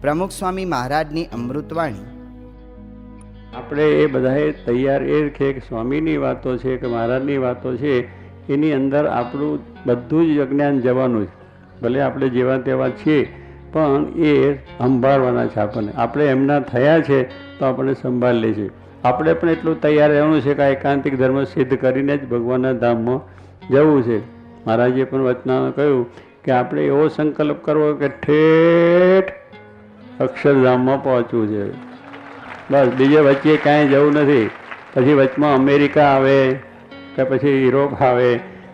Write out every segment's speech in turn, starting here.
પ્રમુખ સ્વામી મહારાજની અમૃતવાણી. આપણે એ બધાએ તૈયાર એ છે કે સ્વામીની વાતો છે કે મહારાજની વાતો છે, એની અંદર આપણું બધું જ અજ્ઞાન જવાનું છે. ભલે આપણે જેવા તેવા છીએ, પણ એ સંભાળવાના છે. આપણે એમના થયા છે તો આપણે સંભાળ લે છે. આપણે પણ એટલું તૈયાર રહેવાનું છે કે આ એકાંતિક ધર્મ સિદ્ધ કરીને જ ભગવાનના ધામમાં જવું છે. મહારાજે પણ વચનામાં કહ્યું કે આપણે એવો સંકલ્પ કરવો કે ઠેઠ અક્ષરધામમાં પહોંચવું છે. બસ, બીજે વચ્ચે કાંઈ જવું નથી. પછી વચમાં અમેરિકા આવે કે પછી યુરોપ આવે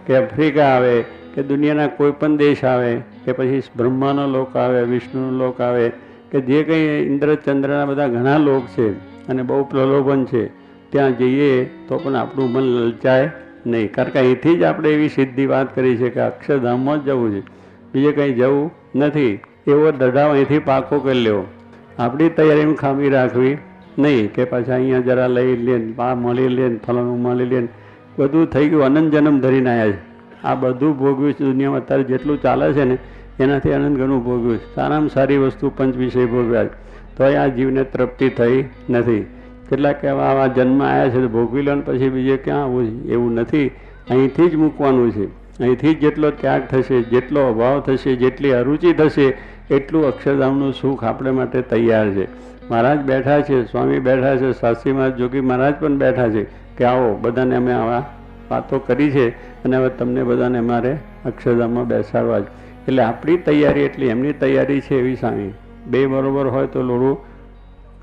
કે આફ્રિકા આવે કે દુનિયાના કોઈ પણ દેશ આવે કે પછી બ્રહ્માનો લોક આવે, વિષ્ણુનો લોક આવે કે જે કંઈ ઇન્દ્રચંદ્રના બધા ઘણા લોક છે અને બહુ પ્રલોભન છે, ત્યાં જઈએ તો પણ આપણું મન લલચાય નહીં. કારણ કે અહીંથી જ આપણે એવી સીધી વાત કરી છે કે અક્ષરધામમાં જ જવું છે, બીજે કંઈ જવું નથી. એવો દઢાવ અહીંથી પાકો કરી લેવો. આપણી તૈયારીમાં ખામી રાખવી નહીં કે પાછા અહીંયા જરા લઈ લે, આ મળી લે, ફલાણું મળી લે. બધું થઈ ગયું, અનંત જન્મ ધરીને આવ્યા છે. આ બધું ભોગવ્યું છે દુનિયામાં. અત્યારે જેટલું ચાલે છે ને એનાથી અનંત ઘણું ભોગવ્યું છે. સારામાં સારી વસ્તુ પંચ વિષય ભોગવ્યા છે, તો આ જીવને તૃપ્તિ થઈ નથી. કેટલાક એવા આવા જન્મ આવ્યા છે તો ભોગવી લો ને પછી બીજે ક્યાં આવવું છે? એવું નથી. અહીંથી જ મૂકવાનું છે. અહીંથી જ જેટલો ત્યાગ થશે, જેટલો અભાવ થશે, જેટલી અરુચિ થશે, એટલું અક્ષરધામનું સુખ આપણે માટે તૈયાર છે. મહારાજ બેઠા છે, સ્વામી બેઠા છે, શાસ્ત્રી મહારાજ, જોગી મહારાજ પણ બેઠા છે કે આવો બધાને અમે આવા વાતો કરી છે અને હવે તમને બધાને અમારે અક્ષરધામમાં બેસાડવા જ. એટલે આપણી તૈયારી એટલી, એમની તૈયારી છે એવી સામી. બે બરોબર હોય તો લોઢું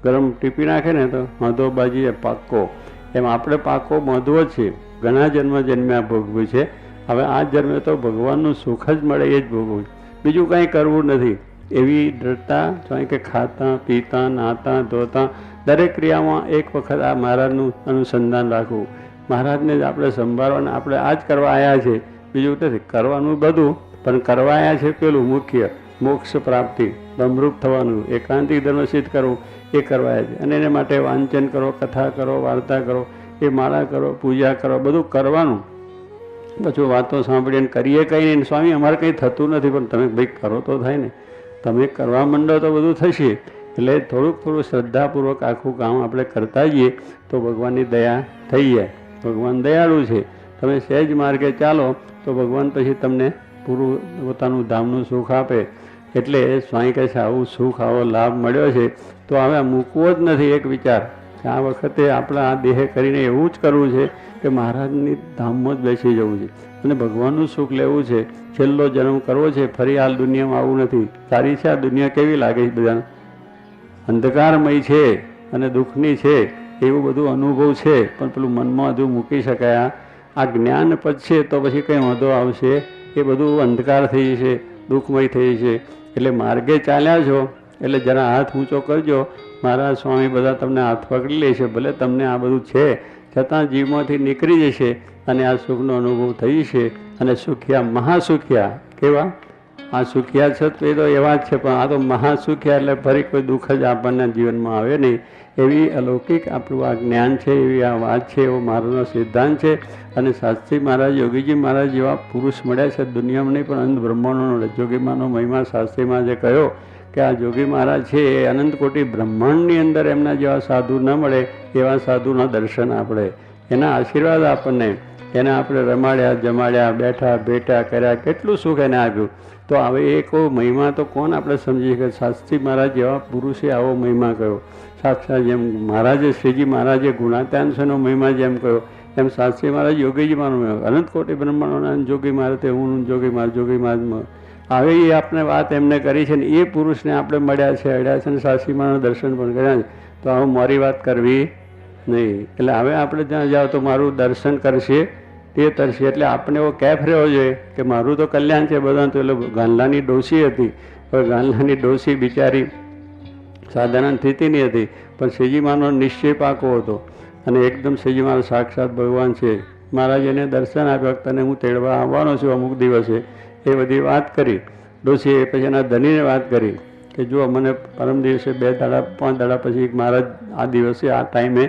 ગરમ ટીપી નાખે ને તો મધો બાજી પાક્કો. એમ આપણે પાકો મધવો છે. ઘણા જન્મ્યા ભોગવ્યું છે. હવે આ જન્મે તો ભગવાનનું સુખ જ મળે એ જ ભોગવું, બીજું કાંઈ કરવું નથી. એવી દ્રઢતા જોઈએ કે ખાતા પીતા નાતા ધોતા દરેક ક્રિયામાં એક વખત આ મહારાજનું અનુસંધાન રાખવું. મહારાજને જ આપણે સંભાળવાના, આપણે આ જ કરવા આવ્યા છે, બીજું નથી. કરવાનું બધું, પણ કરવા આવ્યા છે પેલું મુખ્ય, મોક્ષ પ્રાપ્તિ, બ્રહ્મરૂપ થવાનું, એકાંતિક ધર્મ સિદ્ધ કરવું, એ કરવા આવ્યા છે. અને એને માટે વાંચન કરો, કથા કરો, વાર્તા કરો, એ માળા કરો, પૂજા કરો, બધું કરવાનું. પછી વાતો સાંભળીને કરીએ કંઈ નહીં. સ્વામી અમારે કંઈ થતું નથી, પણ તમે ભાઈ કરો તો થાય ને. તમે કરવા માંડો તો બધું થશે. એટલે થોડુંક શ્રદ્ધાપૂર્વક આખું કામ આપણે કરતા જઈએ તો ભગવાનની દયા થઈ જાય. ભગવાન દયાળુ છે. તમે સહેજ માર્ગે ચાલો તો ભગવાન પછી તમને પૂરું પોતાનું ધામનું સુખ આપે. એટલે સ્વામી કહે છે આવું સુખ, આવો લાભ મળ્યો છે તો હવે મૂકવો જ નથી. એક વિચાર કે આ વખતે આપણે આ દેહ કરીને એવું જ કરવું છે કે મહારાજની ધામમાં જ બેસી જવું છે અને ભગવાનનું સુખ લેવું છે. છેલ્લો જન્મ કરવો છે, ફરી હાલ દુનિયામાં આવવું નથી. સારી છે આ દુનિયા, કેવી લાગે છે બધાને? અંધકારમય છે અને દુઃખની છે, એવું બધું અનુભવ છે, પણ પેલું મનમાં હજુ મૂકી શકાય. આ જ્ઞાન પછશે તો પછી કંઈ વાંધો આવશે? એ બધું અંધકાર થઈ જશે, દુઃખમય થઈ જશે. એટલે માર્ગે ચાલ્યા છો એટલે જરા હાથ ઊંચો કરજો. મહારાજ સ્વામી બધા તમને હાથ પકડી લે છે. ભલે તમને આ બધું છે છતાં જીવમાંથી નીકળી જશે અને આ સુખનો અનુભવ થઈ જશે. અને સુખિયા, મહાસુખિયા કેવા? આ સુખિયા છે તો એ તો એવા જ છે, પણ આ તો મહાસુખિયા એટલે ફરી કોઈ દુઃખ જ આપણને જીવનમાં આવે નહીં. એવી અલૌકિક આપણું આ જ્ઞાન છે, એવી આ વાત છે, એવો મારાનો સિદ્ધાંત છે. અને શાસ્ત્રી મહારાજ, યોગીજી મહારાજ જેવા પુરુષ મળ્યા છે દુનિયામાં નહીં, પણ અનંત બ્રહ્માંડનો જોગીમાનો મહિમા શાસ્ત્રીમાં જે કહ્યો કે આ જોગી મહારાજ છે એ અનંત કોટી બ્રહ્માંડની અંદર એમના જેવા સાધુ ન મળે, એવા સાધુના દર્શન આપણે, એના આશીર્વાદ આપણને, એને આપણે રમાડ્યા, જમાડ્યા, બેઠા ભેટા કર્યા, કેટલું સુખ એને આપ્યું. તો હવે એ કોઈ મહિમા તો કોણ આપણે સમજી શકે? શાસ્ત્રી મહારાજ જેવા પુરુષે આવો મહિમા કહ્યો. સાક્ષાત જેમ મહારાજે, શ્રીજી મહારાજે ગુણાત્યાંશનો મહિમા જેમ કહ્યો, એમ શાસ્ત્રી મહારાજ યોગીજી મહારાજ અનંત કોટી બ્રહ્માંડોના જોગી મહારાજ, હું જોગી મહારાજ હવે એ આપણે વાત એમને કરી છે ને એ પુરુષને આપણે મળ્યા છે, અડ્યા છે, ને શાસ્ત્રી મહારાજનું દર્શન પણ કર્યા છે. તો હવે મારી વાત કરવી નહીં. એટલે હવે આપણે ત્યાં જાઓ તો મારું દર્શન કરશે તે તરશે. એટલે આપણે એવો કેફ રહેવો જોઈએ કે મારું તો કલ્યાણ છે બધાને. તો એટલે ગાંધલાની ડોસી હતી. હવે ગાંધલાની ડોસી બિચારી સાધારણ સ્થિતિની હતી, પણ શ્રીજીમાનો નિશ્ચય પાકો હતો અને એકદમ શ્રીજીમાનો સાક્ષાત ભગવાન છે. મહારાજ એને દર્શન આપ્યા, તને હું તેડવા આવવાનો છું અમુક દિવસે, એ બધી વાત કરી ડોસીએ. પછી એના ધનીને વાત કરી કે જો મને પરમ દિવસે 2 દાડા 5 દાડા પછી મહારાજ આ દિવસે આ ટાઈમે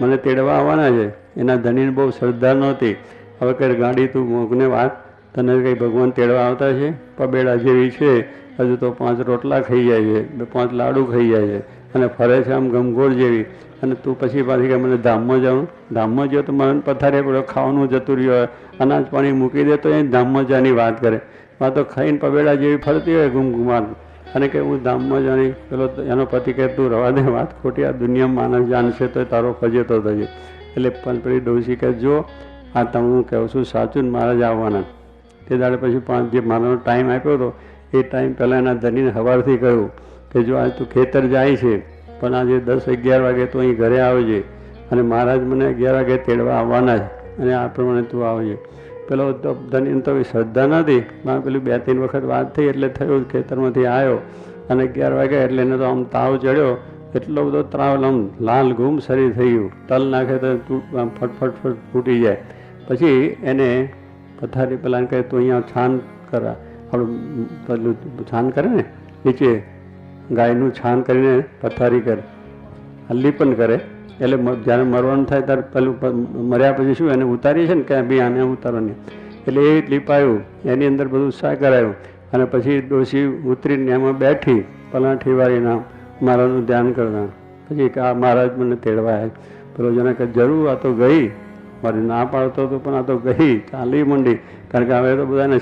મને તેડવા આવવાના છે. એના ધનીને બહુ શ્રદ્ધા નહોતી. હવે કે ગાડી તું મોકને વાત, તને કંઈ ભગવાન તેડવા આવતા છે? પબેડા જેવી છે હજુ તો 5 રોટલા ખાઈ જાય છે, 5 લાડુ ખાઈ જાય છે અને ફરે છે આમ ગમગોળ જેવી. અને તું પછી પાછી કે મને ધામમાં જાઉં. ધામમાં ગયો તો મને પથારે પડ્યો, ખાવાનું જતું રહ્યું, અનાજ પાણી મૂકી દે તો એ ધામમાં જવાની વાત કરે. આ તો ખાઈને પવેડા જેવી ફરતી હોય ગુમગુમાર અને કે હું ધામમાં જવાની. પેલો એનો પતિ કહે તું રવા દે, વાત ખોટી, આ દુનિયામાં માણસ જાણશે તો તારો ફજેતો થશે. એટલે પણ પેલી ડોશી કહે જો આ તમે હું કહું છું સાચું, મારા જ આવવાના. તે દાડે પછી જે મારો ટાઈમ આપ્યો હતો એ ટાઈમ પહેલાં એના ધણીને સવારથી કહ્યું કે જો આજ તું ખેતર જાય છે પણ આજે 10-11 વાગે તો અહીં ઘરે આવજે અને મહારાજ મને 11 વાગે તેડવા આવવાના જ અને આ પ્રમાણે તું આવજે. પેલો તો ધણીને તો શ્રદ્ધા નથી, મારે પેલું 2-3 વખત વાત થઈ એટલે થયું, ખેતરમાંથી આવ્યો અને 11 વાગે એટલે એને તો આમ તાવ ચડ્યો, એટલો બધો ત્રાવ, આમ લાલ ગુમ શરીર થઈ ગયું, તલ નાખે તો આમ ફટફટ ફૂટી જાય. પછી એને પથારી પેલા કહે તું અહીંયા છાન કરા, આપણું પેલું છાન કરે ને નીચે ગાયનું છાન કરીને પથારી કરે, લીપન કરે. એટલે જ્યારે મરવાનું થાય ત્યારે પેલું મર્યા પછી શું એને ઉતારીએ છે ને ક્યાં બી આને ઉતારવાની, એટલે એ લીપાયું, એની અંદર બધું સા કરાયું અને પછી ડોશી ઉતરીને એમાં બેઠી પલાઠી વાળીના મારાનું ધ્યાન કરતા. પછી કે આ મહારાજ મને તેડવા આવ્યા. પેલો જેને કે જરૂર આ તો ગઈ, મારી ના પાડતો હતો પણ આ તો ગઈ, ચાલી માંડી, કારણ કે હવે તો બધાને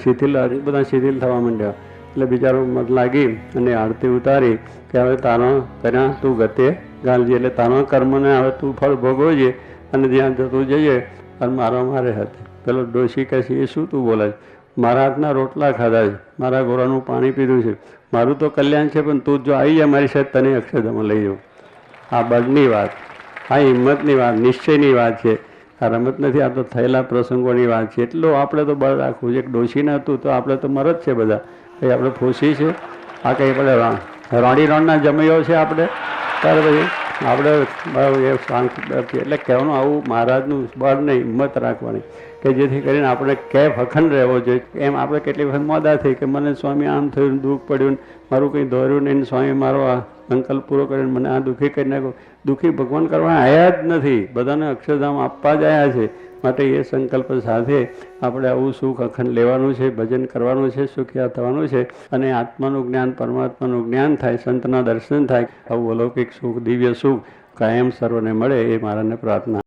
શિથિલ થવા માંડ્યા. એટલે બિચારો મત લાગી અને આરતી ઉતારી કે હવે તારો કર્યા તું ગતે ગાલજી, એટલે તારા કર્મને હવે તું ફળ ભોગવજે અને જ્યાં જતું જઈએ. અને મારે હતી પેલો ડોશી કહે છે એ શું તું બોલે છે, મારા હાથના રોટલા ખાધા છે, મારા ગોરાનું પાણી પીધું છે, મારું તો કલ્યાણ છે, પણ તું જો આવી જાય મારી સાથે તને અક્ષરધામમાં લઈ જાઉં. આ બળની વાત, આ હિંમતની વાત, નિશ્ચયની વાત છે. આ રમત નથી, આ તો થયેલા પ્રસંગોની વાત છે. એટલું આપણે તો બળ રાખવું છે. એક ડોશીને હતું તો આપણે તો મરદ છે બધા, કંઈ આપણે ફોસી છે, આ કંઈ આપણે રોણી રોણના જમૈયો છે આપણે, ત્યારે પછી આપણે એ શાંત. એટલે કહેવાનું આવું મહારાજનું બળ નહીં, હિંમત રાખવાની કે જેથી કરીને આપણે કેફ અખંડ રહેવો જોઈએ. એમ આપણે કેટલી વખત મોડા થઈ કે મને સ્વામી આમ થયું, દુઃખ પડ્યું, મારું કંઈ દોર્યું નહીં, સ્વામી મારો આ સંકલ્પ પૂરો કરીને મને આ દુઃખી કરી નાખ્યો. દુઃખી ભગવાન કરવા આવ્યા જ નથી, બધાને અક્ષરધામ આપવા જ આવ્યા છે. માટે એ સંકલ્પ સાથે આપણે આવું સુખ અખંડ લેવાનું છે, ભજન કરવાનું છે, સુખિયા થવાનું છે અને આત્માનું જ્ઞાન, પરમાત્માનું જ્ઞાન થાય, સંતના દર્શન થાય, આવું અલૌકિક સુખ, દિવ્ય સુખ કાયમ સર્વને મળે એ મારાને પ્રાર્થના.